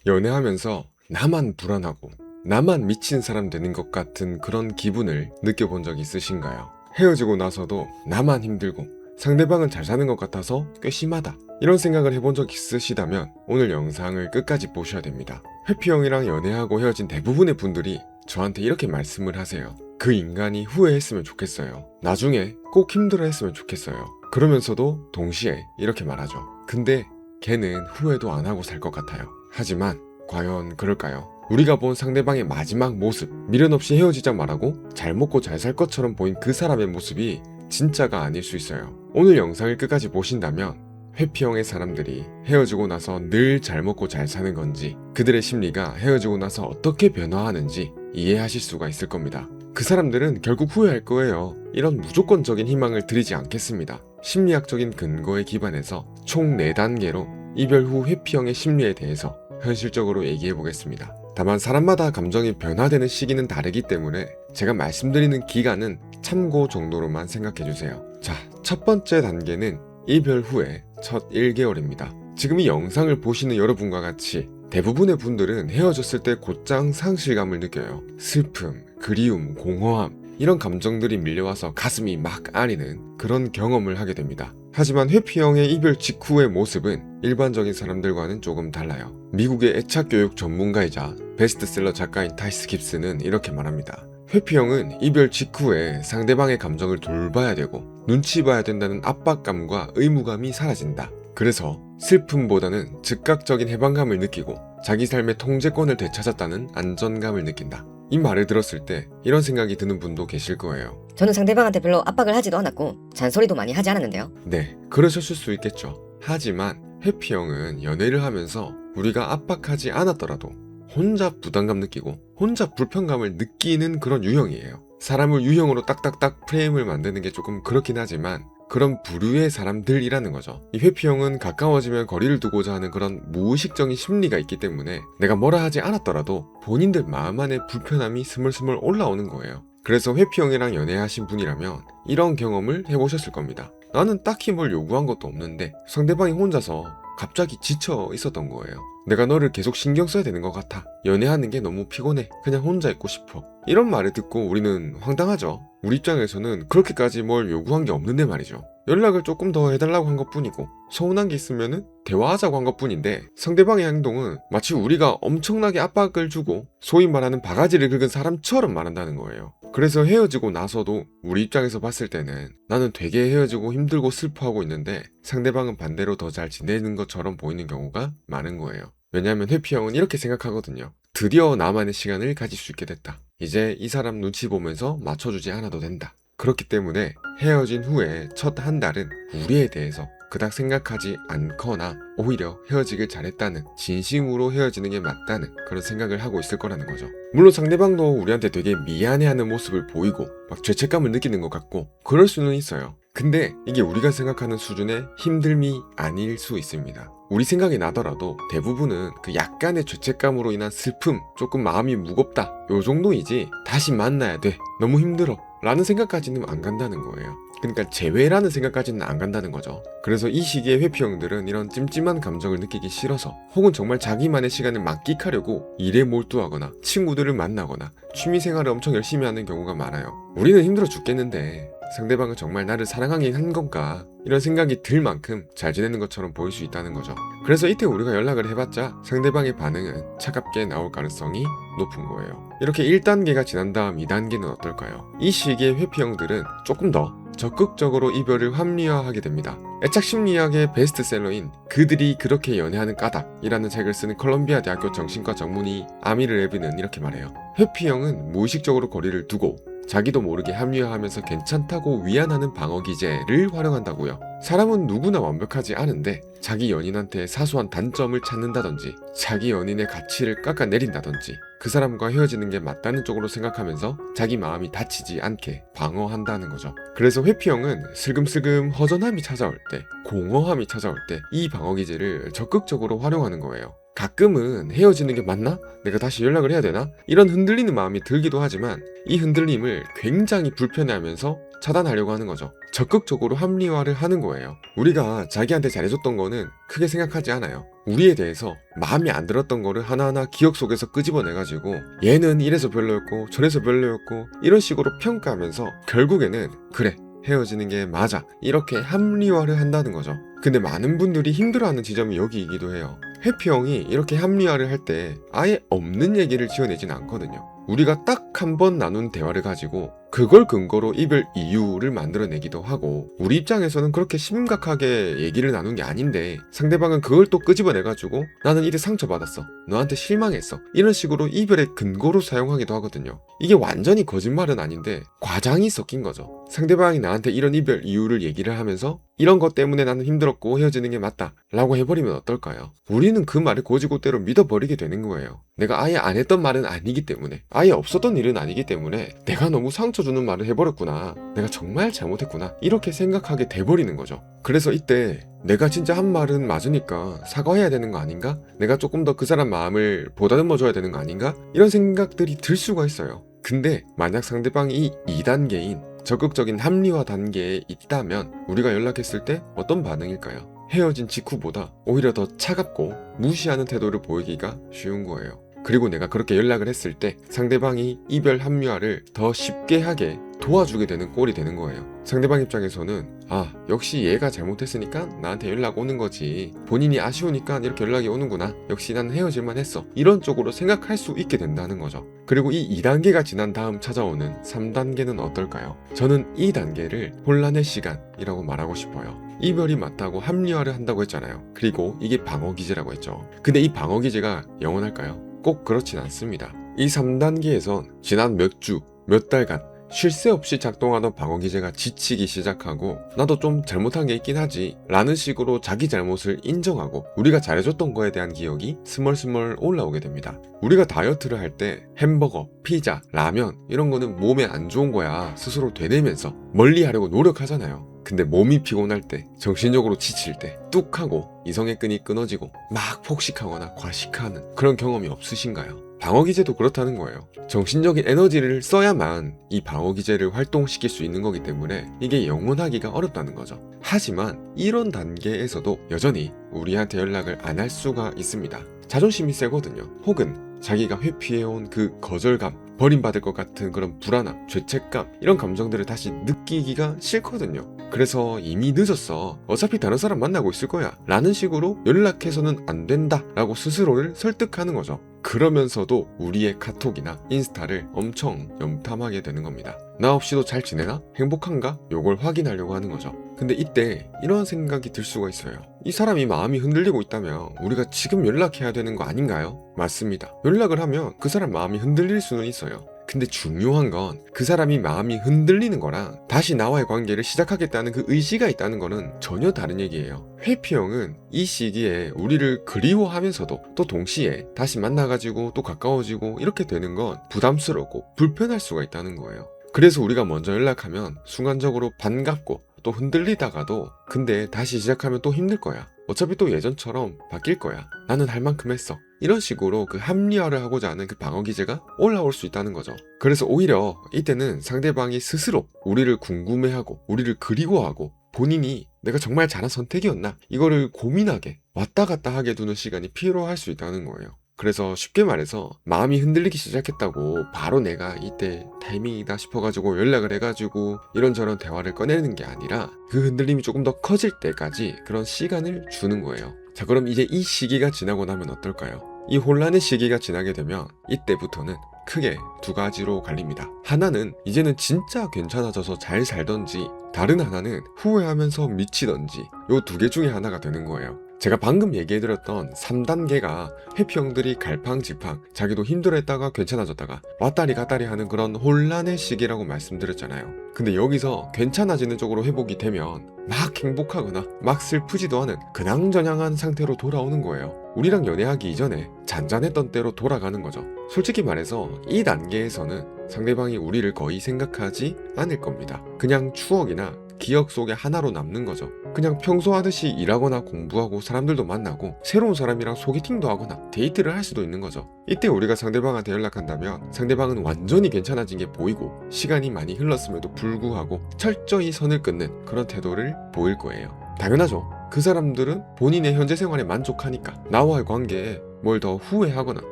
연애하면서 나만 불안하고 나만 미친 사람 되는 것 같은 그런 기분을 느껴본 적 있으신가요? 헤어지고 나서도 나만 힘들고 상대방은 잘 사는 것 같아서 꽤 심하다, 이런 생각을 해본 적 있으시다면 오늘 영상을 끝까지 보셔야 됩니다. 회피형이랑 연애하고 헤어진 대부분의 분들이 저한테 이렇게 말씀을 하세요. 그 인간이 후회했으면 좋겠어요. 나중에 꼭 힘들어했으면 좋겠어요. 그러면서도 동시에 이렇게 말하죠. 근데 걔는 후회도 안 하고 살 것 같아요. 하지만 과연 그럴까요? 우리가 본 상대방의 마지막 모습, 미련 없이 헤어지자 말하고 잘 먹고 잘 살 것처럼 보인 그 사람의 모습이 진짜가 아닐 수 있어요. 오늘 영상을 끝까지 보신다면 회피형의 사람들이 헤어지고 나서 늘 잘 먹고 잘 사는 건지, 그들의 심리가 헤어지고 나서 어떻게 변화하는지 이해하실 수가 있을 겁니다. 그 사람들은 결국 후회할 거예요. 이런 무조건적인 희망을 드리지 않겠습니다. 심리학적인 근거에 기반해서 총 4단계로 이별 후 회피형의 심리에 대해서 현실적으로 얘기해 보겠습니다. 다만 사람마다 감정이 변화되는 시기는 다르기 때문에 제가 말씀드리는 기간은 참고 정도로만 생각해 주세요. 자, 첫 번째 단계는 이별 후의 첫 1개월입니다. 지금 이 영상을 보시는 여러분과 같이 대부분의 분들은 헤어졌을 때 곧장 상실감을 느껴요. 슬픔, 그리움, 공허함, 이런 감정들이 밀려와서 가슴이 막 아리는 그런 경험을 하게 됩니다. 하지만 회피형의 이별 직후의 모습은 일반적인 사람들과는 조금 달라요. 미국의 애착교육 전문가이자 베스트셀러 작가인 타이스 깁스는 이렇게 말합니다. 회피형은 이별 직후에 상대방의 감정을 돌봐야 되고 눈치 봐야 된다는 압박감과 의무감이 사라진다. 그래서 슬픔보다는 즉각적인 해방감을 느끼고 자기 삶의 통제권을 되찾았다는 안전감을 느낀다. 이 말을 들었을 때 이런 생각이 드는 분도 계실 거예요. 저는 상대방한테 별로 압박을 하지도 않았고 잔소리도 많이 하지 않았는데요. 네, 그러셨을 수 있겠죠. 하지만 회피형은 연애를 하면서 우리가 압박하지 않았더라도 혼자 부담감 느끼고 혼자 불편감을 느끼는 그런 유형이에요. 사람을 유형으로 딱딱딱 프레임을 만드는 게 조금 그렇긴 하지만 그런 부류의 사람들이라는 거죠. 이 회피형은 가까워지면 거리를 두고자 하는 그런 무의식적인 심리가 있기 때문에 내가 뭐라 하지 않았더라도 본인들 마음 안에 불편함이 스물스물 올라오는 거예요. 그래서 회피형이랑 연애하신 분이라면 이런 경험을 해보셨을 겁니다. 나는 딱히 뭘 요구한 것도 없는데 상대방이 혼자서 갑자기 지쳐 있었던 거예요. 내가 너를 계속 신경 써야 되는 것 같아. 연애하는 게 너무 피곤해. 그냥 혼자 있고 싶어. 이런 말을 듣고 우리는 황당하죠. 우리 입장에서는 그렇게까지 뭘 요구한 게 없는데 말이죠. 연락을 조금 더 해달라고 한 것뿐이고 서운한 게 있으면은 대화하자고 한 것뿐인데 상대방의 행동은 마치 우리가 엄청나게 압박을 주고 소위 말하는 바가지를 긁은 사람처럼 말한다는 거예요. 그래서 헤어지고 나서도 우리 입장에서 봤을 때는 나는 되게 헤어지고 힘들고 슬퍼하고 있는데 상대방은 반대로 더 잘 지내는 것처럼 보이는 경우가 많은 거예요. 왜냐하면 회피형은 이렇게 생각하거든요. 드디어 나만의 시간을 가질 수 있게 됐다. 이제 이 사람 눈치 보면서 맞춰주지 않아도 된다. 그렇기 때문에 헤어진 후에 첫 한 달은 우리에 대해서 그닥 생각하지 않거나 오히려 헤어지길 잘했다는, 진심으로 헤어지는 게 맞다는 그런 생각을 하고 있을 거라는 거죠. 물론 상대방도 우리한테 되게 미안해하는 모습을 보이고 막 죄책감을 느끼는 것 같고 그럴 수는 있어요. 근데 이게 우리가 생각하는 수준의 힘듦이 아닐 수 있습니다. 우리 생각이 나더라도 대부분은 그 약간의 죄책감으로 인한 슬픔, 조금 마음이 무겁다, 요 정도이지 다시 만나야 돼, 너무 힘들어 라는 생각까지는 안 간다는 거예요. 그러니까 재회라는 생각까지는 안 간다는 거죠. 그래서 이 시기에 회피형들은 이런 찜찜한 감정을 느끼기 싫어서 혹은 정말 자기만의 시간을 만끽하려고 일에 몰두하거나 친구들을 만나거나 취미생활을 엄청 열심히 하는 경우가 많아요. 우리는 힘들어 죽겠는데 상대방은 정말 나를 사랑하긴 한 건가, 이런 생각이 들 만큼 잘 지내는 것처럼 보일 수 있다는 거죠. 그래서 이때 우리가 연락을 해봤자 상대방의 반응은 차갑게 나올 가능성이 높은 거예요. 이렇게 1단계가 지난 다음 2단계는 어떨까요? 이 시기에 회피형들은 조금 더 적극적으로 이별을 합리화하게 됩니다. 애착 심리학의 베스트셀러인 그들이 그렇게 연애하는 까닭이라는 책을 쓰는 컬럼비아 대학교 정신과 전문의 아미르 레비는 이렇게 말해요. 회피형은 무의식적으로 거리를 두고 자기도 모르게 합리화하면서 괜찮다고 위안하는 방어 기제를 활용한다고요. 사람은 누구나 완벽하지 않은데 자기 연인한테 사소한 단점을 찾는다든지 자기 연인의 가치를 깎아내린다든지 그 사람과 헤어지는 게 맞다는 쪽으로 생각하면서 자기 마음이 다치지 않게 방어한다는 거죠. 그래서 회피형은 슬금슬금 허전함이 찾아올 때, 공허함이 찾아올 때 이 방어 기제를 적극적으로 활용하는 거예요. 가끔은 헤어지는 게 맞나? 내가 다시 연락을 해야 되나? 이런 흔들리는 마음이 들기도 하지만 이 흔들림을 굉장히 불편해하면서 차단하려고 하는 거죠. 적극적으로 합리화를 하는 거예요. 우리가 자기한테 잘해줬던 거는 크게 생각하지 않아요. 우리에 대해서 마음에 안 들었던 거를 하나하나 기억 속에서 끄집어내가지고 얘는 이래서 별로였고 저래서 별로였고 이런 식으로 평가하면서 결국에는 그래 헤어지는 게 맞아 이렇게 합리화를 한다는 거죠. 근데 많은 분들이 힘들어하는 지점이 여기이기도 해요. 회피형이 이렇게 합리화를 할 때 아예 없는 얘기를 지어내진 않거든요. 우리가 딱 한 번 나눈 대화를 가지고 그걸 근거로 이별 이유를 만들어내기도 하고, 우리 입장에서는 그렇게 심각하게 얘기를 나눈 게 아닌데 상대방은 그걸 또 끄집어내가지고 나는 이래 상처받았어, 너한테 실망했어, 이런 식으로 이별의 근거로 사용하기도 하거든요. 이게 완전히 거짓말은 아닌데 과장이 섞인 거죠. 상대방이 나한테 이런 이별 이유를 얘기를 하면서 이런 것 때문에 나는 힘들었고 헤어지는 게 맞다 라고 해버리면 어떨까요? 우리는 그 말을 고지고대로 믿어버리게 되는 거예요. 내가 아예 안 했던 말은 아니기 때문에, 아예 없었던 일은 아니기 때문에 내가 너무 상처 주는 말을 해버렸구나, 내가 정말 잘못했구나 이렇게 생각하게 돼버리는 거죠. 그래서 이때 내가 진짜 한 말은 맞으니까 사과해야 되는 거 아닌가? 내가 조금 더 그 사람 마음을 보다듬어줘야 되는 거 아닌가? 이런 생각들이 들 수가 있어요. 근데 만약 상대방이 이 2단계인 적극적인 합리화 단계에 있다면 우리가 연락했을 때 어떤 반응일까요? 헤어진 직후보다 오히려 더 차갑고 무시하는 태도를 보이기가 쉬운 거예요. 그리고 내가 그렇게 연락을 했을 때 상대방이 이별 합리화를 더 쉽게 하게 도와주게 되는 꼴이 되는 거예요. 상대방 입장에서는 아, 역시 얘가 잘못했으니까 나한테 연락 오는 거지, 본인이 아쉬우니까 이렇게 연락이 오는구나, 역시 난 헤어질만 했어, 이런 쪽으로 생각할 수 있게 된다는 거죠. 그리고 이 2단계가 지난 다음 찾아오는 3단계는 어떨까요? 저는 이 단계를 혼란의 시간이라고 말하고 싶어요. 이별이 맞다고 합리화를 한다고 했잖아요. 그리고 이게 방어기제라고 했죠. 근데 이 방어기제가 영원할까요? 꼭 그렇진 않습니다. 이 3단계에선 지난 몇 주, 몇 달간 쉴 새 없이 작동하던 방어기제가 지치기 시작하고 나도 좀 잘못한 게 있긴 하지 라는 식으로 자기 잘못을 인정하고 우리가 잘해줬던 거에 대한 기억이 스멀스멀 올라오게 됩니다. 우리가 다이어트를 할 때 햄버거, 피자, 라면 이런 거는 몸에 안 좋은 거야 스스로 되뇌면서 멀리 하려고 노력하잖아요. 근데 몸이 피곤할 때, 정신적으로 지칠 때 뚝 하고 이성의 끈이 끊어지고 막 폭식하거나 과식하는 그런 경험이 없으신가요? 방어기제도 그렇다는 거예요. 정신적인 에너지를 써야만 이 방어기제를 활동시킬 수 있는 거기 때문에 이게 영원하기가 어렵다는 거죠. 하지만 이런 단계에서도 여전히 우리한테 연락을 안 할 수가 있습니다. 자존심이 세거든요. 혹은 자기가 회피해온 그 거절감, 버림받을 것 같은 그런 불안함, 죄책감, 이런 감정들을 다시 느끼기가 싫거든요. 그래서 이미 늦었어, 어차피 다른 사람 만나고 있을 거야 라는 식으로 연락해서는 안 된다 라고 스스로를 설득하는 거죠. 그러면서도 우리의 카톡이나 인스타를 엄청 염탐하게 되는 겁니다. 나 없이도 잘 지내나? 행복한가? 요걸 확인하려고 하는 거죠. 근데 이때 이런 생각이 들 수가 있어요. 이 사람이 마음이 흔들리고 있다면 우리가 지금 연락해야 되는 거 아닌가요? 맞습니다. 연락을 하면 그 사람 마음이 흔들릴 수는 있어요. 근데 중요한 건 그 사람이 마음이 흔들리는 거랑 다시 나와의 관계를 시작하겠다는 그 의지가 있다는 거는 전혀 다른 얘기예요. 회피형은 이 시기에 우리를 그리워하면서도 또 동시에 다시 만나가지고 또 가까워지고 이렇게 되는 건 부담스럽고 불편할 수가 있다는 거예요. 그래서 우리가 먼저 연락하면 순간적으로 반갑고 또 흔들리다가도 근데 다시 시작하면 또 힘들 거야, 어차피 또 예전처럼 바뀔 거야, 나는 할 만큼 했어, 이런 식으로 그 합리화를 하고자 하는 그 방어기제가 올라올 수 있다는 거죠. 그래서 오히려 이때는 상대방이 스스로 우리를 궁금해하고 우리를 그리워하고 본인이 내가 정말 잘한 선택이었나 이거를 고민하게 왔다 갔다 하게 두는 시간이 필요할 수 있다는 거예요. 그래서 쉽게 말해서 마음이 흔들리기 시작했다고 바로 내가 이때 타이밍이다 싶어가지고 연락을 해가지고 이런저런 대화를 꺼내는 게 아니라 그 흔들림이 조금 더 커질 때까지 그런 시간을 주는 거예요. 자, 그럼 이제 이 시기가 지나고 나면 어떨까요? 이 혼란의 시기가 지나게 되면 이때부터는 크게 두 가지로 갈립니다. 하나는 이제는 진짜 괜찮아져서 잘 살던지, 다른 하나는 후회하면서 미치던지, 요 두 개 중에 하나가 되는 거예요. 제가 방금 얘기해드렸던 3단계가 회피형들이 갈팡질팡 자기도 힘들어했다가 괜찮아졌다가 왔다리 갔다리 하는 그런 혼란의 시기라고 말씀드렸잖아요. 근데 여기서 괜찮아지는 쪽으로 회복이 되면 막 행복하거나 막 슬프지도 않은 그냥저냥한 상태로 돌아오는 거예요. 우리랑 연애하기 이전에 잔잔했던 때로 돌아가는 거죠. 솔직히 말해서 이 단계에서는 상대방이 우리를 거의 생각하지 않을 겁니다. 그냥 추억이나 기억 속에 하나로 남는 거죠. 그냥 평소 하듯이 일하거나 공부하고 사람들도 만나고 새로운 사람이랑 소개팅도 하거나 데이트를 할 수도 있는 거죠. 이때 우리가 상대방한테 연락한다면 상대방은 완전히 괜찮아진 게 보이고 시간이 많이 흘렀음에도 불구하고 철저히 선을 끊는 그런 태도를 보일 거예요. 당연하죠. 그 사람들은 본인의 현재 생활에 만족하니까 나와의 관계에 뭘 더 후회하거나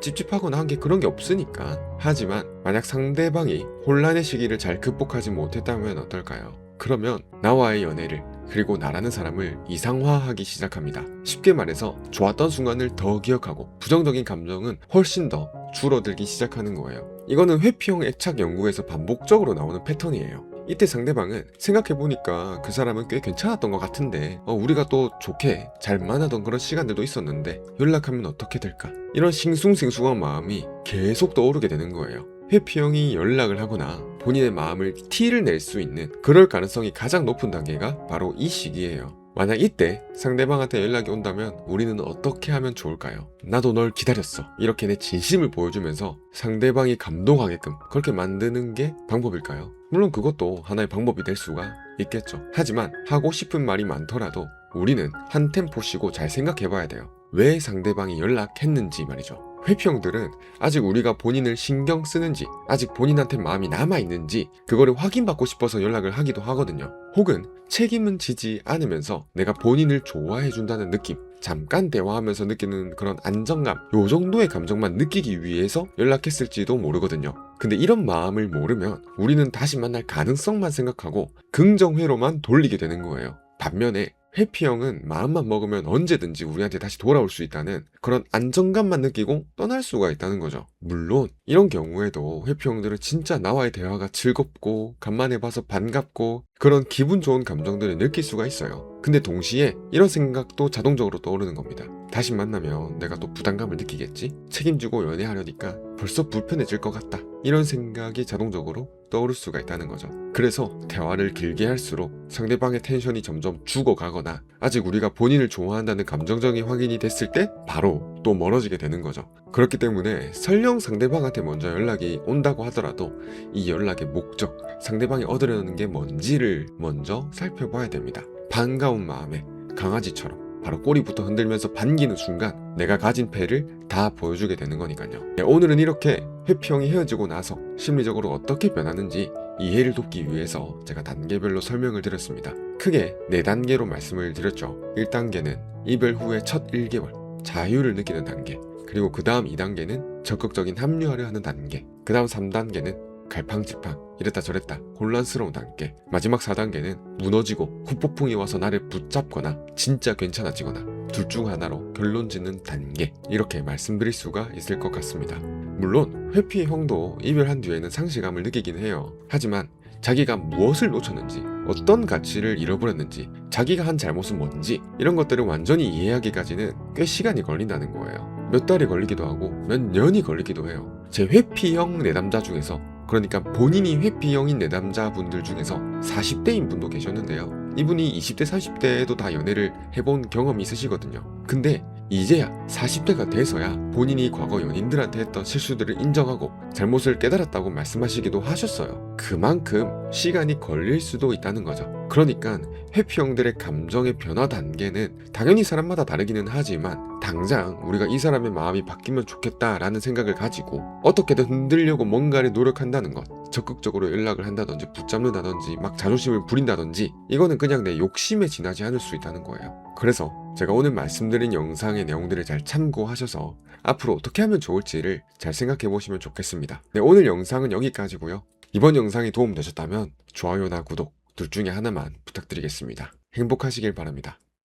찝찝하거나 한 게 그런 게 없으니까. 하지만 만약 상대방이 혼란의 시기를 잘 극복하지 못했다면 어떨까요? 그러면 나와의 연애를 그리고 나라는 사람을 이상화하기 시작합니다. 쉽게 말해서 좋았던 순간을 더 기억하고 부정적인 감정은 훨씬 더 줄어들기 시작하는 거예요. 이거는 회피형 애착 연구에서 반복적으로 나오는 패턴이에요. 이때 상대방은 생각해보니까 그 사람은 꽤 괜찮았던 것 같은데 우리가 또 좋게 잘 만나던 그런 시간들도 있었는데 연락하면 어떻게 될까? 이런 싱숭생숭한 마음이 계속 떠오르게 되는 거예요. 회피형이 연락을 하거나 본인의 마음을 티를 낼 수 있는 그럴 가능성이 가장 높은 단계가 바로 이 시기예요. 만약 이때 상대방한테 연락이 온다면 우리는 어떻게 하면 좋을까요? 나도 널 기다렸어. 이렇게 내 진심을 보여주면서 상대방이 감동하게끔 그렇게 만드는 게 방법일까요? 물론 그것도 하나의 방법이 될 수가 있겠죠. 하지만 하고 싶은 말이 많더라도 우리는 한 템포 쉬고 잘 생각해 봐야 돼요. 왜 상대방이 연락했는지 말이죠. 회피형들은 아직 우리가 본인을 신경 쓰는지, 아직 본인한테 마음이 남아있는지 그거를 확인받고 싶어서 연락을 하기도 하거든요. 혹은 책임은 지지 않으면서 내가 본인을 좋아해준다는 느낌, 잠깐 대화하면서 느끼는 그런 안정감, 요 정도의 감정만 느끼기 위해서 연락했을지도 모르거든요. 근데 이런 마음을 모르면 우리는 다시 만날 가능성만 생각하고 긍정회로만 돌리게 되는 거예요. 반면에 회피형은 마음만 먹으면 언제든지 우리한테 다시 돌아올 수 있다는 그런 안정감만 느끼고 떠날 수가 있다는 거죠. 물론 이런 경우에도 회피형들은 진짜 나와의 대화가 즐겁고 간만에 봐서 반갑고 그런 기분 좋은 감정들을 느낄 수가 있어요. 근데 동시에 이런 생각도 자동적으로 떠오르는 겁니다. 다시 만나면 내가 또 부담감을 느끼겠지? 책임지고 연애하려니까 벌써 불편해질 것 같다. 이런 생각이 자동적으로 떠오를 수가 있다는 거죠. 그래서 대화를 길게 할수록 상대방의 텐션이 점점 죽어가거나 아직 우리가 본인을 좋아한다는 감정적인 확인이 됐을 때 바로 또 멀어지게 되는 거죠. 그렇기 때문에 설령 상대방한테 먼저 연락이 온다고 하더라도 이 연락의 목적, 상대방이 얻으려는 게 뭔지를 먼저 살펴봐야 됩니다. 반가운 마음에 강아지처럼 바로 꼬리부터 흔들면서 반기는 순간 내가 가진 패를 다 보여주게 되는 거니까요. 오늘은 이렇게 회피형이 헤어지고 나서 심리적으로 어떻게 변하는지 이해를 돕기 위해서 제가 단계별로 설명을 드렸습니다. 크게 4단계로 말씀을 드렸죠. 1단계는 이별 후의 첫 1개월 자유를 느끼는 단계, 그리고 그 다음 2단계는 적극적인 합류하려 하는 단계, 그 다음 3단계는 갈팡질팡 이랬다 저랬다 혼란스러운 단계, 마지막 4단계는 무너지고 후폭풍이 와서 나를 붙잡거나 진짜 괜찮아지거나 둘 중 하나로 결론 짓는 단계, 이렇게 말씀드릴 수가 있을 것 같습니다. 물론 회피의 형도 이별한 뒤에는 상실감을 느끼긴 해요. 하지만 자기가 무엇을 놓쳤는지, 어떤 가치를 잃어버렸는지, 자기가 한 잘못은 뭔지 이런 것들을 완전히 이해하기까지는 꽤 시간이 걸린다는 거예요. 몇 달이 걸리기도 하고 몇 년이 걸리기도 해요. 제 회피형 내담자 중에서, 그러니까 본인이 회피형인 내담자분들 중에서 40대인 분도 계셨는데요. 이분이 20대 30대에도 다 연애를 해본 경험이 있으시거든요. 근데 이제야 40대가 돼서야 본인이 과거 연인들한테 했던 실수들을 인정하고 잘못을 깨달았다고 말씀하시기도 하셨어요. 그만큼 시간이 걸릴 수도 있다는 거죠. 그러니까 회피형들의 감정의 변화 단계는 당연히 사람마다 다르기는 하지만 당장 우리가 이 사람의 마음이 바뀌면 좋겠다라는 생각을 가지고 어떻게든 흔들려고 뭔가를 노력한다는 것, 적극적으로 연락을 한다든지 붙잡는다든지 막 자존심을 부린다든지 이거는 그냥 내 욕심에 지나지 않을 수 있다는 거예요. 그래서 제가 오늘 말씀드린 영상의 내용들을 잘 참고하셔서 앞으로 어떻게 하면 좋을지를 잘 생각해 보시면 좋겠습니다. 네, 오늘 영상은 여기까지고요. 이번 영상이 도움되셨다면 좋아요나 구독 둘 중에 하나만 부탁드리겠습니다. 행복하시길 바랍니다.